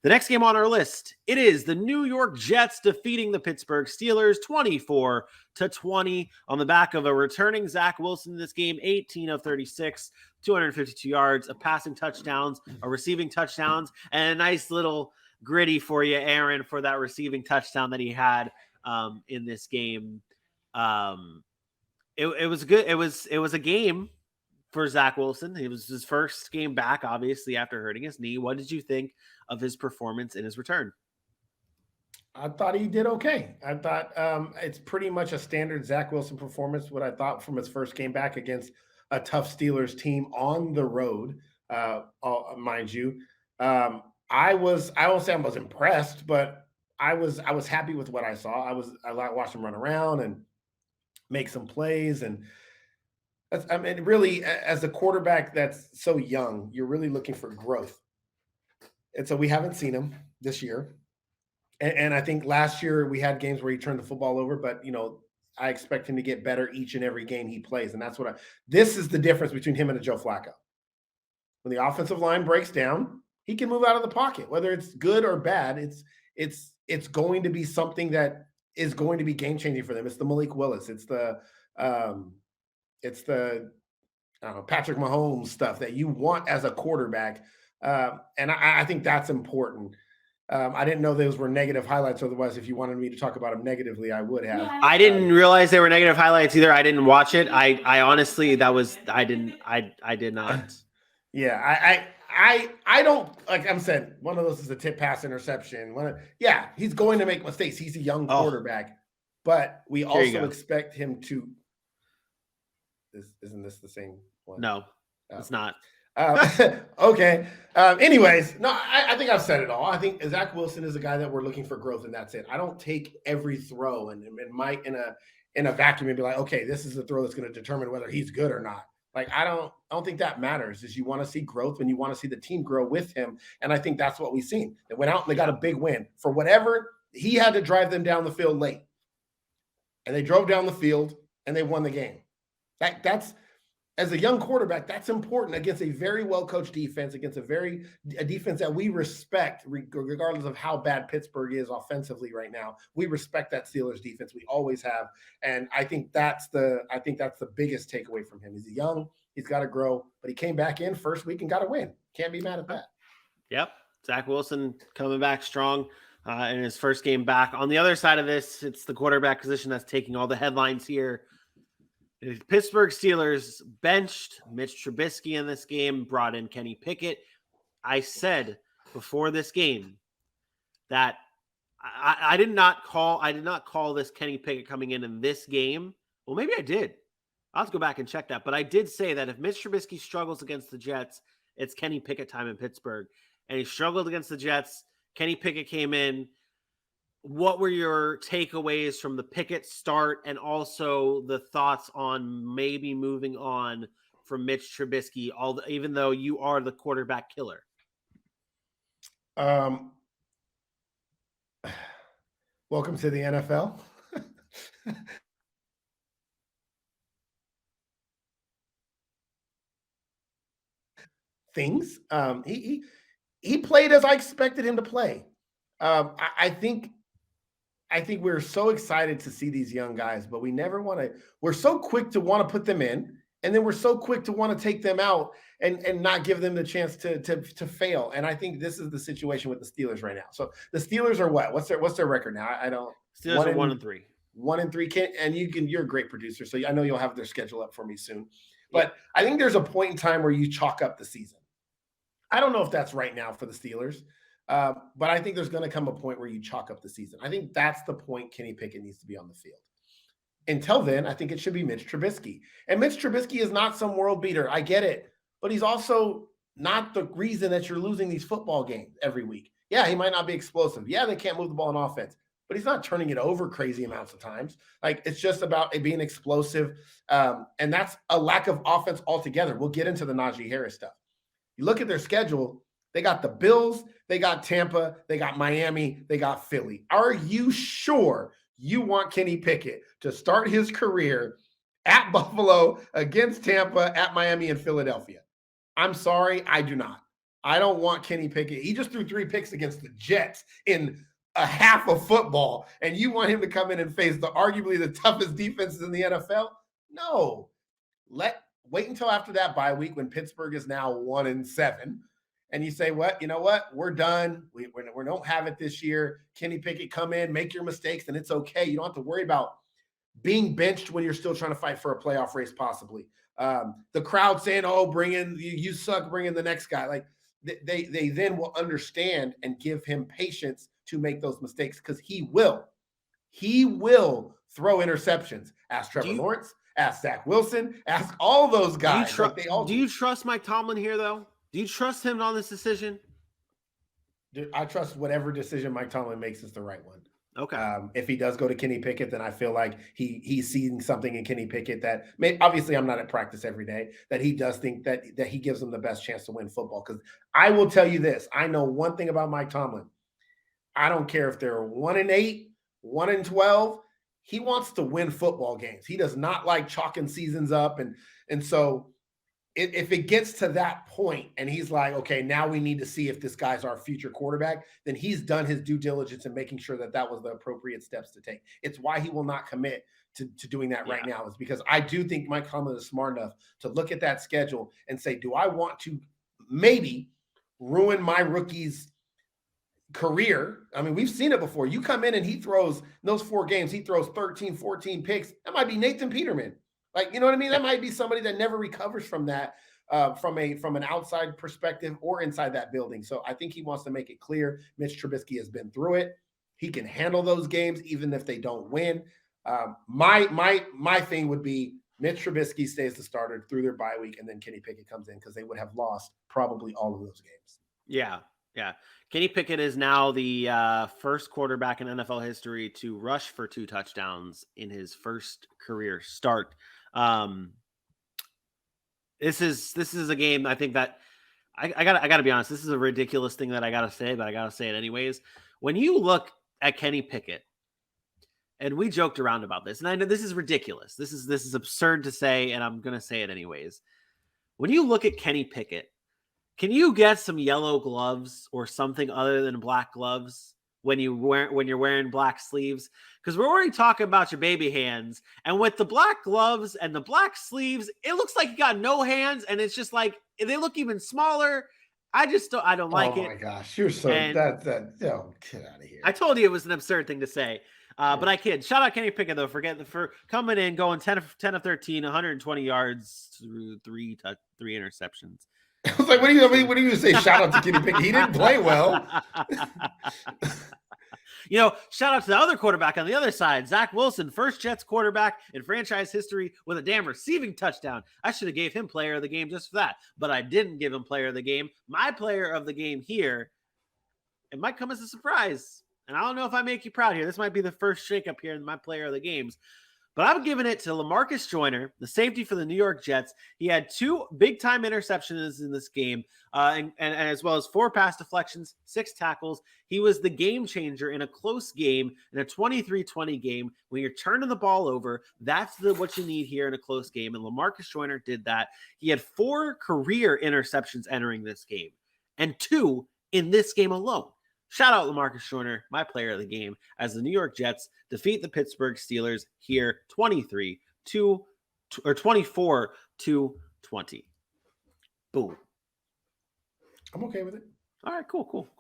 The next game on our list, it is the New York Jets defeating the Pittsburgh Steelers 24-20 on the back of a returning Zach Wilson in this game, 18 of 36, 252 yards, a passing touchdowns, a receiving touchdowns, and a nice little gritty for you, Aaron, for that receiving touchdown that he had in this game. It was good. It was a game for Zach Wilson. It was his first game back, obviously, after hurting his knee. What did you think of his performance in his return? I thought he did okay. I thought it's pretty much a standard Zach Wilson performance, what I thought from his first game back against a tough Steelers team on the road, mind you. I won't say I was impressed, but I was happy with what I saw. I watched him run around and make some plays, and really, as a quarterback that's so young, you're really looking for growth. And so we haven't seen him this year. And I think last year we had games where he turned the football over, but I expect him to get better each and every game he plays. And that's this is the difference between him and a Joe Flacco. When the offensive line breaks down, he can move out of the pocket, whether it's good or bad. It's going to be something that is going to be game changing for them. It's the Malik Willis. It's the Patrick Mahomes stuff that you want as a quarterback. And I think that's important. I didn't know those were negative highlights. Otherwise, if you wanted me to talk about them negatively, I would have. I didn't realize they were negative highlights either. I didn't watch it. I honestly, I did not. Yeah, I don't, like I'm saying, one of those is a tip pass interception. He's going to make mistakes. He's a young quarterback, but we also expect him to. Isn't this the same one? No, it's not. Okay. Anyways, no, I think I've said it all. I think Zach Wilson is a guy that we're looking for growth, and that's it. I don't take every throw and might in a vacuum and be like, okay, this is the throw that's going to determine whether he's good or not. Like, I don't think that matters. Is you want to see growth and you want to see the team grow with him. And I think that's what we've seen. They went out and they got a big win. For whatever, he had to drive them down the field late. And they drove down the field and they won the game. That's as a young quarterback, that's important against a very well-coached defense, against a defense that we respect, regardless of how bad Pittsburgh is offensively right now. We respect that Steelers defense. We always have. And I think that's the biggest takeaway from him. He's young, he's got to grow, but he came back in first week and got a win. Can't be mad at that. Yep. Zach Wilson coming back strong in his first game back. On the other side of this, it's the quarterback position that's taking all the headlines here. The Pittsburgh Steelers benched Mitch Trubisky in this game, brought in Kenny Pickett. I said before this game that I did not call this Kenny Pickett coming in this game. Well, maybe I did. I'll have to go back and check that. But I did say that if Mitch Trubisky struggles against the Jets, it's Kenny Pickett time in Pittsburgh. And he struggled against the Jets. Kenny Pickett came in. What were your takeaways from the Pickett start and also the thoughts on maybe moving on from Mitch Trubisky, even though you are the quarterback killer? Welcome to the NFL. Things. He played as I expected him to play. I think we're so excited to see these young guys, but we're so quick to want to put them in, and then we're so quick to want to take them out and not give them the chance to fail. And I think this is the situation with the Steelers right now. So the Steelers are what? What's their record now? I don't. Steelers are 1-3. 1-3. You're a great producer, so I know you'll have their schedule up for me soon. But I think there's a point in time where you chalk up the season. I don't know if that's right now for the Steelers. But I think there's going to come a point where you chalk up the season. I think that's the point Kenny Pickett needs to be on the field. Until then, I think it should be Mitch Trubisky. And Mitch Trubisky is not some world beater. I get it. But he's also not the reason that you're losing these football games every week. Yeah, he might not be explosive. Yeah, they can't move the ball on offense. But he's not turning it over crazy amounts of times. Like, it's just about it being explosive. And that's a lack of offense altogether. We'll get into the Najee Harris stuff. You look at their schedule. They got the Bills, they got Tampa, they got Miami, they got Philly. Are you sure you want Kenny Pickett to start his career at Buffalo, against Tampa, at Miami, and Philadelphia? I'm sorry, I do not. I don't want Kenny Pickett. He just threw 3 picks against the Jets in a half of football, and you want him to come in and face arguably the toughest defenses in the NFL? No. Wait until after that bye week when Pittsburgh is now 1-7, and you say, "What? You know what? We're done. We don't have it this year. Kenny Pickett, come in, make your mistakes, and it's okay. You don't have to worry about being benched when you're still trying to fight for a playoff race, possibly." The crowd saying, "Oh, bring in you suck, bring in the next guy." Like they then will understand and give him patience to make those mistakes, because he will throw interceptions. Ask Trevor Lawrence, ask Zach Wilson, ask all those guys. Do you trust Mike Tomlin here, though? Do you trust him on this decision? I trust whatever decision Mike Tomlin makes is the right one. Okay. If he does go to Kenny Pickett, then I feel like he's seeing something in Kenny Pickett that obviously I'm not at practice every day, that he does think that he gives them the best chance to win football. Because I will tell you this, I know one thing about Mike Tomlin. I don't care if they're 1-8, 1-12. He wants to win football games. He does not like chalking seasons up. And so if it gets to that point and he's like, okay, now we need to see if this guy's our future quarterback, then he's done his due diligence in making sure that was the appropriate steps to take. It's why he will not commit to doing that right now, is because I do think Mike Tomlin is smart enough to look at that schedule and say, do I want to maybe ruin my rookie's career? I mean, we've seen it before. You come in and he throws those 4 games, he throws 13, 14 picks. That might be Nathan Peterman. Like, you know what I mean? That might be somebody that never recovers from that, from an outside perspective or inside that building. So I think he wants to make it clear Mitch Trubisky has been through it. He can handle those games, even if they don't win. My thing would be Mitch Trubisky stays the starter through their bye week, and then Kenny Pickett comes in, because they would have lost probably all of those games. Yeah. Kenny Pickett is now the first quarterback in NFL history to rush for 2 touchdowns in his first career start. This is a game, I think, that I gotta be honest. This is a ridiculous thing that I gotta say, but I gotta say it anyways. When you look at Kenny Pickett, and we joked around about this, and I know this is ridiculous. This is absurd to say, and I'm gonna say it anyways. When you look at Kenny Pickett, can you get some yellow gloves or something other than black gloves when you're wearing black sleeves? Because we're already talking about your baby hands, and with the black gloves and the black sleeves, it looks like you got no hands, and it's just like they look even smaller. I don't like it. Oh my gosh, you're so that get out of here. I told you it was an absurd thing to say. But I kid. Shout out Kenny Pickett, though, for coming in, going 10 of 13, 120 yards through 3 interceptions. I was like, what do you say? Shout out to Kenny Pickett. He didn't play well. Shout out to the other quarterback on the other side, Zach Wilson, first Jets quarterback in franchise history with a damn receiving touchdown. I should have gave him player of the game just for that, but I didn't give him player of the game. My player of the game here, it might come as a surprise, and I don't know if I make you proud here. This might be the first shakeup here in my player of the games. But I'm giving it to LaMarcus Joyner, the safety for the New York Jets. He had 2 big-time interceptions in this game, and as well as 4 pass deflections, 6 tackles. He was the game changer in a close game, in a 23-20 game. When you're turning the ball over, that's what you need here in a close game, and LaMarcus Joyner did that. He had 4 career interceptions entering this game, and 2 in this game alone. Shout out LaMarcus Joyner, my player of the game, as the New York Jets defeat the Pittsburgh Steelers here 24-20. Boom. I'm okay with it. All right, cool.